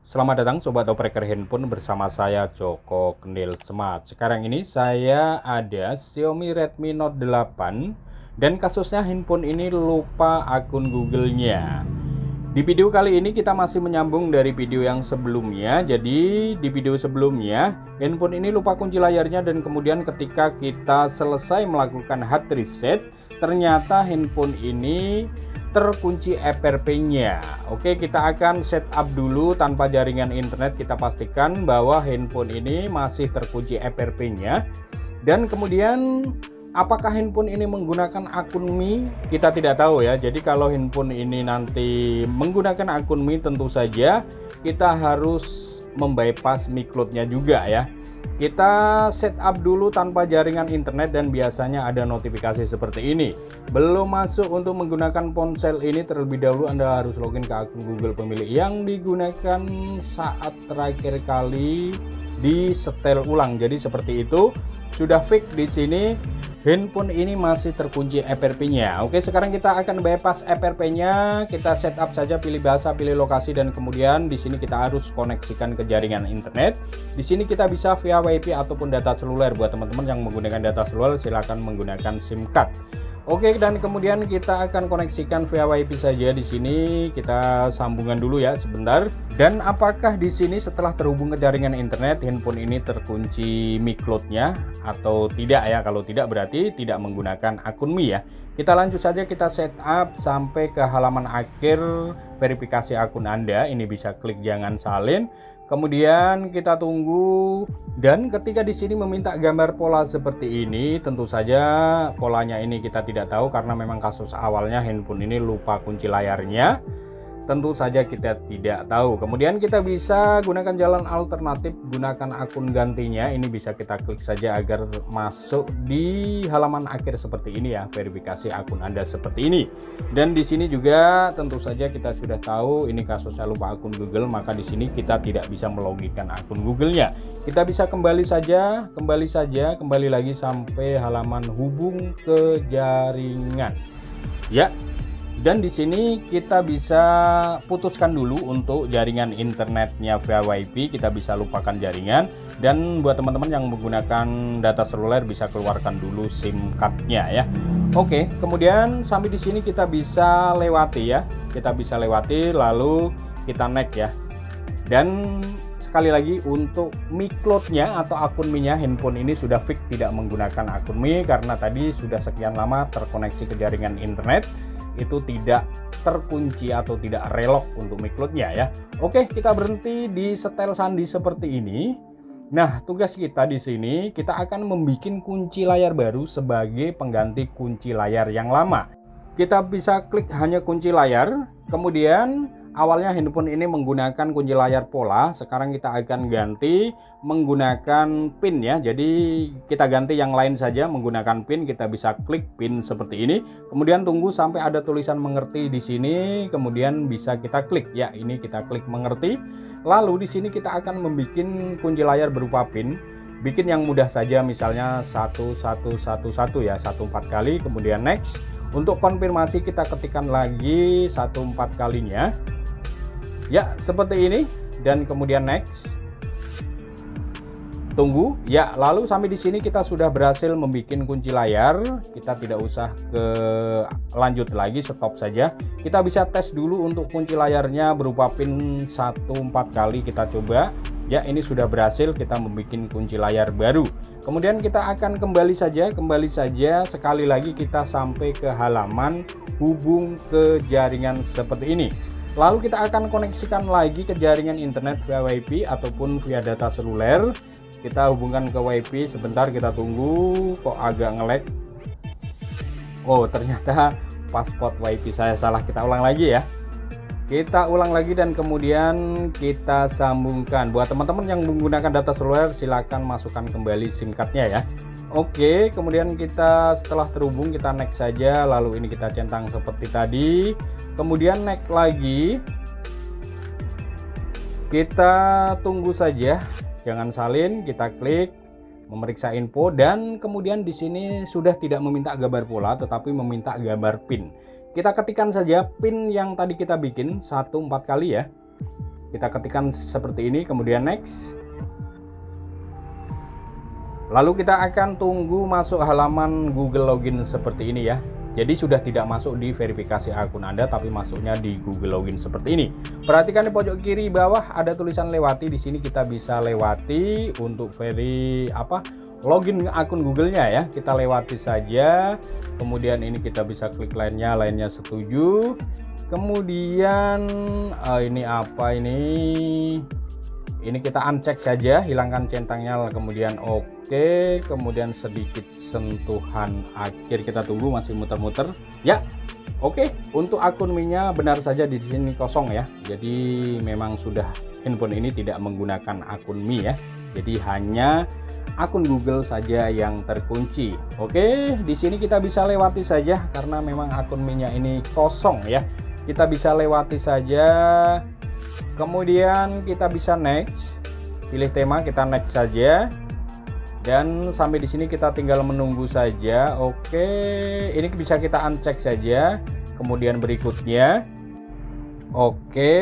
Selamat datang Sobat Opreker Handphone bersama saya Joko Kendil Smart. Sekarang ini saya ada Xiaomi Redmi Note 8 dan kasusnya handphone ini lupa akun Google-nya. Di video kali ini kita masih menyambung dari video yang sebelumnya. Jadi di video sebelumnya handphone ini lupa kunci layarnya dan kemudian ketika kita selesai melakukan hard reset ternyata handphone ini terkunci FRP-nya. Oke, kita akan setup dulu tanpa jaringan internet. Kita pastikan bahwa handphone ini masih terkunci FRP-nya. Dan kemudian apakah handphone ini menggunakan akun Mi? Kita tidak tahu ya. Jadi kalau handphone ini nanti menggunakan akun Mi, tentu saja kita harus membypass Mi Cloud-nya juga ya. Kita setup dulu tanpa jaringan internet dan biasanya ada notifikasi seperti ini. Belum masuk untuk menggunakan ponsel ini, terlebih dahulu Anda harus login ke akun Google pemilik yang digunakan saat terakhir kali di setel ulang. Jadi seperti itu. Sudah fix di sini handphone ini masih terkunci FRP-nya. Oke, sekarang kita akan bypass FRP-nya. Kita setup saja, pilih bahasa, pilih lokasi, dan kemudian di sini kita harus koneksikan ke jaringan internet. Di sini kita bisa via WiFi ataupun data seluler. Buat teman-teman yang menggunakan data seluler, silahkan menggunakan SIM card. Oke, dan kemudian kita akan koneksikan via WiFi saja. Di sini kita sambungan dulu ya sebentar. Dan apakah di sini setelah terhubung ke jaringan internet handphone ini terkunci Mi Cloud-nya atau tidak ya? Kalau tidak berarti tidak menggunakan akun Mi ya. Kita lanjut saja, kita setup sampai ke halaman akhir verifikasi akun Anda. Ini bisa klik jangan salin. Kemudian kita tunggu, dan ketika di sini meminta gambar pola seperti ini, tentu saja polanya ini kita tidak tahu karena memang kasus awalnya handphone ini lupa kunci layarnya. Tentu saja kita tidak tahu. Kemudian kita bisa gunakan jalan alternatif, gunakan akun gantinya. Ini bisa kita klik saja agar masuk di halaman akhir seperti ini ya, verifikasi akun Anda seperti ini. Dan di sini juga tentu saja kita sudah tahu ini kasusnya lupa akun Google, maka di sini kita tidak bisa melogikan akun Google-nya. Kita bisa kembali lagi sampai halaman hubung ke jaringan. Ya. Dan di sini kita bisa putuskan dulu untuk jaringan internetnya via WiFi, kita bisa lupakan jaringan. Dan buat teman-teman yang menggunakan data seluler bisa keluarkan dulu SIM card-nya ya. Oke, kemudian sampai di sini kita bisa lewati ya. Kita bisa lewati lalu kita next ya. Dan sekali lagi untuk Mi Cloud-nya atau akun Mi-nya handphone ini sudah fix tidak menggunakan akun Mi karena tadi sudah sekian lama terkoneksi ke jaringan internet. Itu tidak terkunci atau tidak relog untuk Mi Cloud-nya ya. Oke, kita berhenti di setel sandi seperti ini. Nah, tugas kita di sini kita akan membuat kunci layar baru sebagai pengganti kunci layar yang lama. Kita bisa klik hanya kunci layar, kemudian awalnya handphone ini menggunakan kunci layar pola, sekarang kita akan ganti menggunakan pin ya. Jadi kita ganti yang lain saja menggunakan pin, kita bisa klik pin seperti ini. Kemudian tunggu sampai ada tulisan mengerti di sini, kemudian bisa kita klik ya. Ini kita klik mengerti. Lalu di sini kita akan membuat kunci layar berupa pin. Bikin yang mudah saja, misalnya 1111 ya, 14 kali, kemudian next. Untuk konfirmasi kita ketikkan lagi 14 kalinya. Ya, seperti ini, dan kemudian next. Tunggu ya, lalu sampai di sini kita sudah berhasil membuat kunci layar. Kita tidak usah ke lanjut lagi, stop saja. Kita bisa tes dulu untuk kunci layarnya berupa pin 14 kali, kita coba. Ya, ini sudah berhasil kita membuat kunci layar baru. Kemudian kita akan kembali saja sekali lagi kita sampai ke halaman hubung ke jaringan seperti ini. Lalu kita akan koneksikan lagi ke jaringan internet via WiFi ataupun via data seluler. Kita hubungkan ke WiFi, sebentar kita tunggu, kok agak nge-lag. Oh, ternyata password WiFi saya salah, kita ulang lagi ya. Kita ulang lagi dan kemudian kita sambungkan. Buat teman-teman yang menggunakan data seluler silakan masukkan kembali SIM card-nya ya. Oke, kemudian kita setelah terhubung kita next saja, lalu ini kita centang seperti tadi. Kemudian next lagi. Kita tunggu saja, jangan salin, kita klik memeriksa info dan kemudian di sini sudah tidak meminta gambar pola tetapi meminta gambar pin. Kita ketikkan saja pin yang tadi kita bikin 14 kali ya. Kita ketikkan seperti ini, kemudian next. Lalu kita akan tunggu masuk halaman Google Login seperti ini ya. Jadi sudah tidak masuk di verifikasi akun Anda, tapi masuknya di Google Login seperti ini. Perhatikan di pojok kiri bawah ada tulisan lewati. Di sini kita bisa lewati untuk login akun Google-nya ya. Kita lewati saja. Kemudian ini kita bisa klik lainnya setuju. Kemudian ini apa ini? Ini kita uncheck saja, hilangkan centangnya, kemudian oke, kemudian sedikit sentuhan akhir, kita tunggu masih muter-muter. Ya, oke. Untuk akun Mi-nya benar saja di sini kosong ya. Jadi memang sudah handphone ini tidak menggunakan akun Mi ya. Jadi hanya akun Google saja yang terkunci. Oke, di sini kita bisa lewati saja karena memang akun Mi-nya ini kosong ya. Kita bisa lewati saja. Kemudian kita bisa next, pilih tema, kita next saja, dan sampai di sini kita tinggal menunggu saja. Oke, ini bisa kita uncheck saja. Kemudian berikutnya, oke,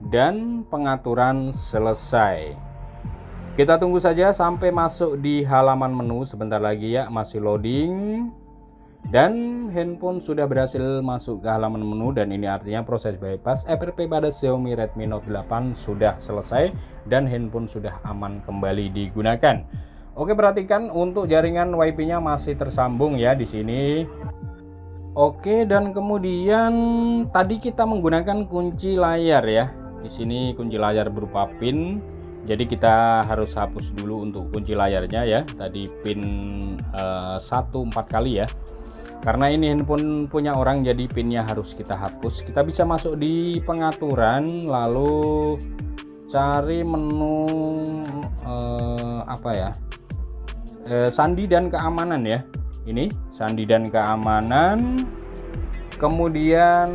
dan pengaturan selesai. Kita tunggu saja sampai masuk di halaman menu. Sebentar lagi ya, masih loading. Dan handphone sudah berhasil masuk ke halaman menu, dan ini artinya proses bypass FRP pada Xiaomi Redmi Note 8 sudah selesai dan handphone sudah aman kembali digunakan. Oke, perhatikan untuk jaringan WiFi-nya masih tersambung ya di sini. Oke, dan kemudian tadi kita menggunakan kunci layar ya. Di sini kunci layar berupa pin. Jadi kita harus hapus dulu untuk kunci layarnya ya. Tadi pin 1 4 kali ya. Karena ini handphone punya orang, jadi pinnya harus kita hapus. Kita bisa masuk di pengaturan, lalu cari menu sandi dan keamanan ya. Ini sandi dan keamanan. Kemudian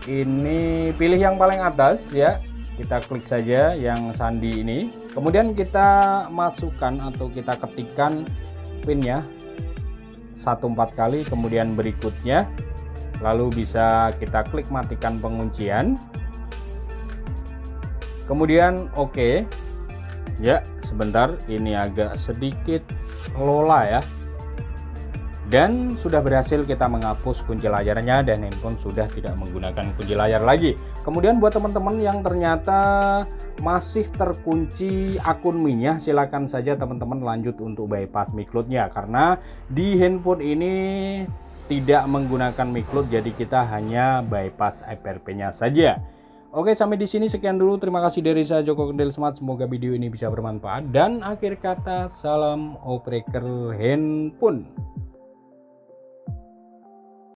ini pilih yang paling atas ya. Kita klik saja yang sandi ini. Kemudian kita masukkan atau kita ketikkan pinnya 1 4 kali, kemudian berikutnya, lalu bisa kita klik matikan penguncian, kemudian oke. Ya, sebentar, ini agak sedikit lola ya. Dan sudah berhasil kita menghapus kunci layarnya dan handphone sudah tidak menggunakan kunci layar lagi. Kemudian buat teman-teman yang ternyata masih terkunci akun Mi-nya, silakan saja teman-teman lanjut untuk bypass Mi Cloud-nya, karena di handphone ini tidak menggunakan Mi Cloud, jadi kita hanya bypass FRP-nya saja. Oke, sampai di sini sekian dulu. Terima kasih dari saya Joko Kendil Smart. Semoga video ini bisa bermanfaat, dan akhir kata salam operator handphone.